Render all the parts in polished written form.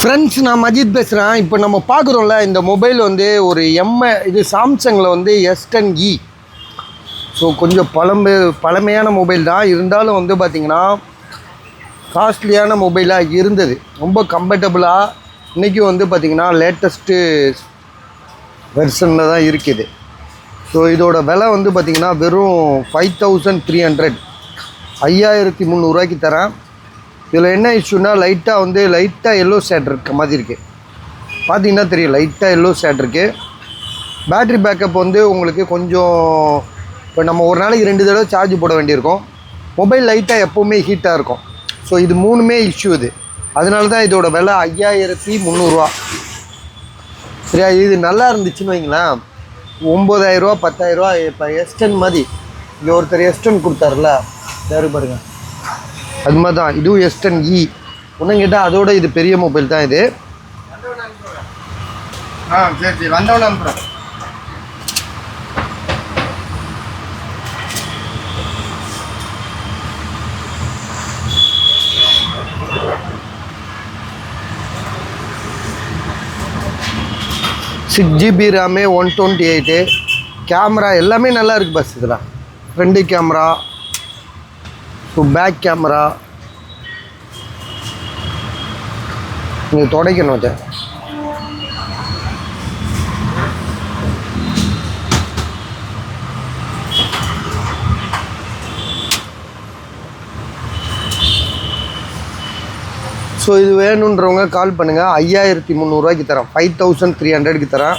Friends, நான் மஜித் பேசுகிறேன். இப்போ நம்ம பார்க்குறோம்ல, இந்த மொபைல் வந்து ஒரு இது சாம்சங்கில் வந்து S10e. ஸோ கொஞ்சம் பழமையான மொபைல் தான், இருந்தாலும் வந்து பார்த்திங்கன்னா காஸ்ட்லியான மொபைலாக இருந்தது. ரொம்ப கம்ஃபர்டபுளாக இன்றைக்கி வந்து பார்த்திங்கன்னா லேட்டஸ்ட்டு வெர்ஷனில் தான் இருக்குது. ஸோ இதோட விலை வந்து பார்த்திங்கன்னா வெறும் 5300, 5300 தரேன். இதில் என்ன இஷ்யூனா, லைட்டாக எல்லோ ஷேட் இருக்க மாதிரி இருக்குது. பார்த்தீங்கன்னா தெரியும், லைட்டாக எல்லோ ஷேட் இருக்குது. பேட்ரி பேக்கப் வந்து உங்களுக்கு கொஞ்சம், இப்போ நம்ம ஒரு நாளைக்கு 2 தடவை சார்ஜ் போட வேண்டியிருக்கும். மொபைல் லைட்டாக எப்போவுமே ஹீட்டாக இருக்கும். ஸோ இது மூணுமே இஷ்யூ இது. அதனால தான் இதோட விலை 5300. சரியா? இது நல்லா இருந்துச்சுன்னு வைங்களேன், 9000, 10000. இப்போ S10 மாதிரி இங்கே ஒருத்தர் S10 கொடுத்தாருல, யாரு பாருங்கள், அது மாதிரி தான் இதுவும் S10e. ஒன்றும் கேட்டால் அதோட இது பெரிய மொபைல் தான் இது. சரி வந்தவன அனுப்புகிறேன். GB RAM, 128. கேமரா எல்லாமே நல்லா இருக்குது பஸ். இதில் ஃப்ரண்ட் கேமரா, பேக் கேமரா, நீங்கள் துடைக்கணும் அதை. ஸோ இது வேணுன்றவங்க கால் பண்ணுங்கள். 5300 தரேன், 5300 தரேன்.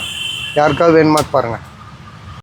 யாருக்காவது வேணுமா பாருங்கள்.